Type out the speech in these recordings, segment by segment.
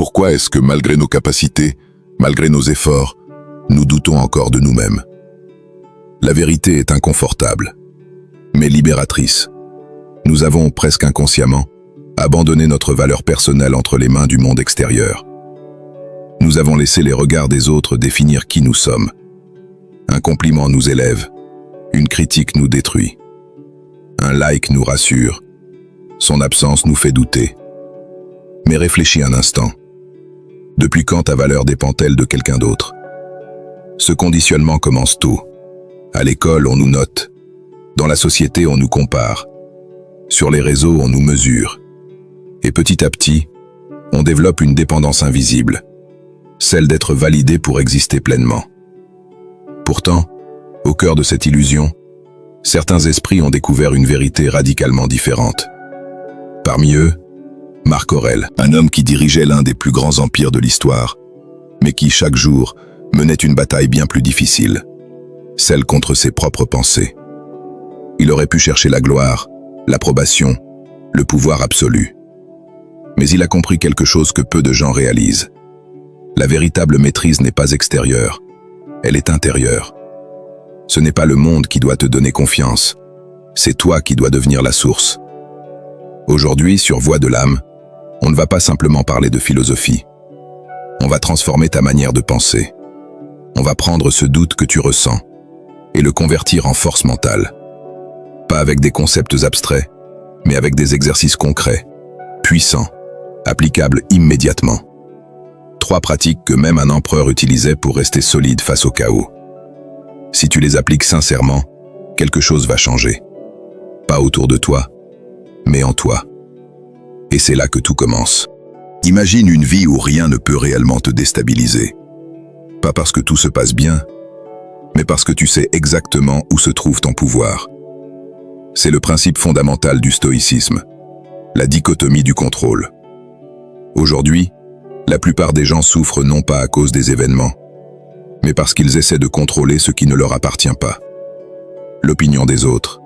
Pourquoi est-ce que malgré nos capacités, malgré nos efforts, nous doutons encore de nous-mêmes? La vérité est inconfortable, mais libératrice. Nous avons, presque inconsciemment, abandonné notre valeur personnelle entre les mains du monde extérieur. Nous avons laissé les regards des autres définir qui nous sommes. Un compliment nous élève, une critique nous détruit. Un like nous rassure, son absence nous fait douter. Mais réfléchis un instant. Depuis quand ta valeur dépend-elle de quelqu'un d'autre? Ce conditionnement commence tôt. À l'école, on nous note. Dans la société, on nous compare. Sur les réseaux, on nous mesure. Et petit à petit, on développe une dépendance invisible, celle d'être validé pour exister pleinement. Pourtant, au cœur de cette illusion, certains esprits ont découvert une vérité radicalement différente. Parmi eux, Marc Aurèle, un homme qui dirigeait l'un des plus grands empires de l'histoire, mais qui, chaque jour, menait une bataille bien plus difficile, celle contre ses propres pensées. Il aurait pu chercher la gloire, l'approbation, le pouvoir absolu. Mais il a compris quelque chose que peu de gens réalisent. La véritable maîtrise n'est pas extérieure, elle est intérieure. Ce n'est pas le monde qui doit te donner confiance, c'est toi qui dois devenir la source. Aujourd'hui, sur Voix de l'âme, on ne va pas simplement parler de philosophie. On va transformer ta manière de penser. On va prendre ce doute que tu ressens et le convertir en force mentale. Pas avec des concepts abstraits, mais avec des exercices concrets, puissants, applicables immédiatement. 3 pratiques que même un empereur utilisait pour rester solide face au chaos. Si tu les appliques sincèrement, quelque chose va changer. Pas autour de toi, mais en toi. Et c'est là que tout commence. Imagine une vie où rien ne peut réellement te déstabiliser. Pas parce que tout se passe bien, mais parce que tu sais exactement où se trouve ton pouvoir. C'est le principe fondamental du stoïcisme, la dichotomie du contrôle. Aujourd'hui, la plupart des gens souffrent non pas à cause des événements, mais parce qu'ils essaient de contrôler ce qui ne leur appartient pas. L'opinion des autres,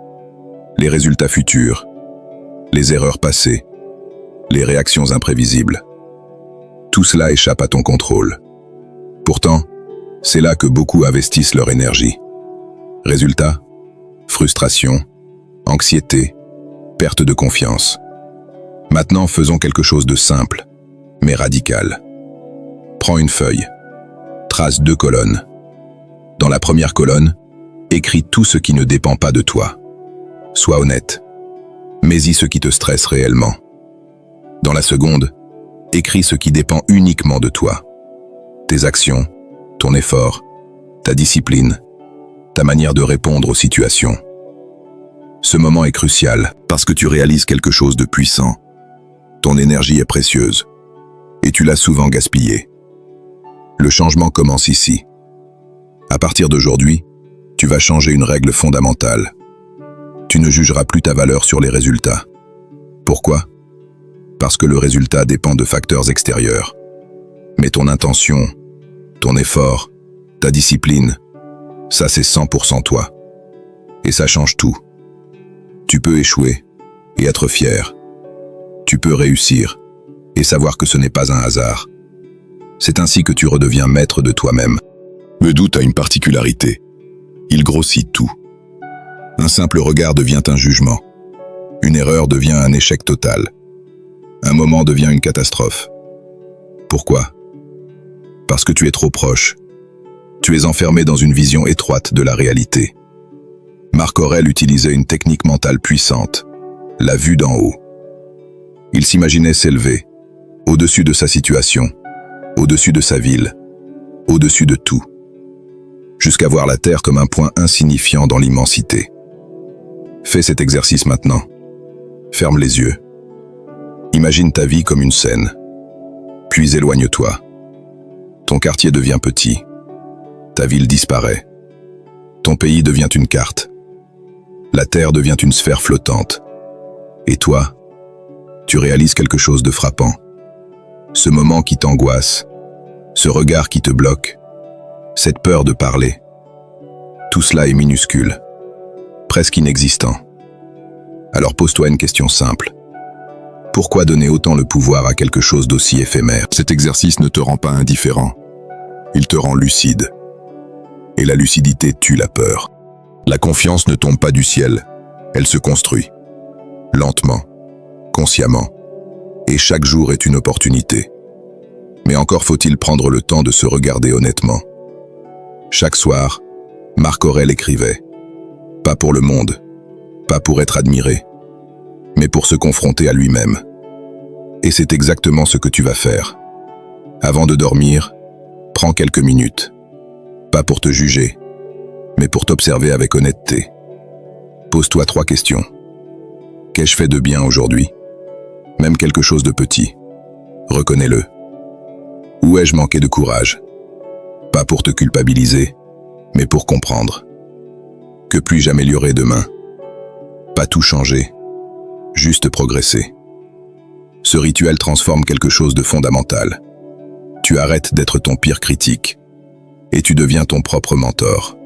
les résultats futurs, les erreurs passées, les réactions imprévisibles. Tout cela échappe à ton contrôle. Pourtant, c'est là que beaucoup investissent leur énergie. Résultat, frustration, anxiété, perte de confiance. Maintenant, faisons quelque chose de simple, mais radical. Prends une feuille, trace 2 colonnes. Dans la première colonne, écris tout ce qui ne dépend pas de toi. Sois honnête. Mets-y ce qui te stresse réellement. Dans la seconde, écris ce qui dépend uniquement de toi. Tes actions, ton effort, ta discipline, ta manière de répondre aux situations. Ce moment est crucial parce que tu réalises quelque chose de puissant. Ton énergie est précieuse et tu l'as souvent gaspillée. Le changement commence ici. À partir d'aujourd'hui, tu vas changer une règle fondamentale. Tu ne jugeras plus ta valeur sur les résultats. Pourquoi? Parce que le résultat dépend de facteurs extérieurs. Mais ton intention, ton effort, ta discipline, ça c'est 100% toi. Et ça change tout. Tu peux échouer et être fier. Tu peux réussir et savoir que ce n'est pas un hasard. C'est ainsi que tu redeviens maître de toi-même. Le doute a une particularité. Il grossit tout. Un simple regard devient un jugement. Une erreur devient un échec total. Un moment devient une catastrophe. Pourquoi? Parce que tu es trop proche. Tu es enfermé dans une vision étroite de la réalité. Marc Aurèle utilisait une technique mentale puissante, la vue d'en haut. Il s'imaginait s'élever, au-dessus de sa situation, au-dessus de sa ville, au-dessus de tout, jusqu'à voir la Terre comme un point insignifiant dans l'immensité. Fais cet exercice maintenant. Ferme les yeux. Imagine ta vie comme une scène. Puis éloigne-toi. Ton quartier devient petit. Ta ville disparaît. Ton pays devient une carte. La Terre devient une sphère flottante. Et toi, tu réalises quelque chose de frappant. Ce moment qui t'angoisse, ce regard qui te bloque, cette peur de parler. Tout cela est minuscule, presque inexistant. Alors pose-toi une question simple. Pourquoi donner autant le pouvoir à quelque chose d'aussi éphémère? Cet exercice ne te rend pas indifférent. Il te rend lucide. Et la lucidité tue la peur. La confiance ne tombe pas du ciel. Elle se construit. Lentement. Consciemment. Et chaque jour est une opportunité. Mais encore faut-il prendre le temps de se regarder honnêtement. Chaque soir, Marc Aurèle écrivait « Pas pour le monde, pas pour être admiré, mais pour se confronter à lui-même. » Et c'est exactement ce que tu vas faire. Avant de dormir, prends quelques minutes. Pas pour te juger, mais pour t'observer avec honnêteté. Pose-toi 3 questions. Qu'ai-je fait de bien aujourd'hui? Même quelque chose de petit. Reconnais-le. Où ai-je manqué de courage? Pas pour te culpabiliser, mais pour comprendre. Que puis-je améliorer demain? Pas tout changer, juste progresser. Ce rituel transforme quelque chose de fondamental. Tu arrêtes d'être ton pire critique et tu deviens ton propre mentor.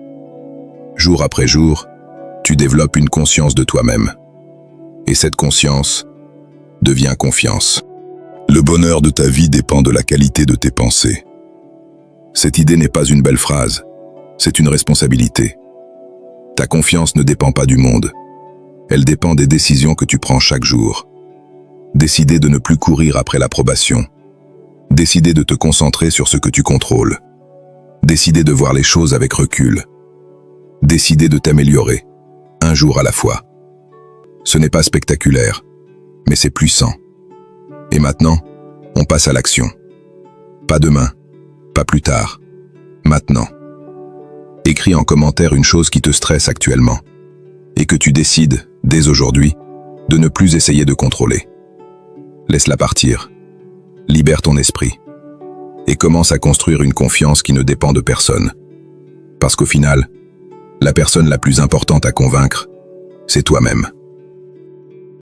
Jour après jour, tu développes une conscience de toi-même. Et cette conscience devient confiance. Le bonheur de ta vie dépend de la qualité de tes pensées. Cette idée n'est pas une belle phrase, c'est une responsabilité. Ta confiance ne dépend pas du monde. Elle dépend des décisions que tu prends chaque jour. Décider de ne plus courir après l'approbation. Décider de te concentrer sur ce que tu contrôles. Décider de voir les choses avec recul. Décider de t'améliorer, un jour à la fois. Ce n'est pas spectaculaire, mais c'est puissant. Et maintenant, on passe à l'action. Pas demain, pas plus tard, maintenant. Écris en commentaire une chose qui te stresse actuellement et que tu décides, dès aujourd'hui, de ne plus essayer de contrôler. Laisse-la partir, libère ton esprit et commence à construire une confiance qui ne dépend de personne. Parce qu'au final, la personne la plus importante à convaincre, c'est toi-même.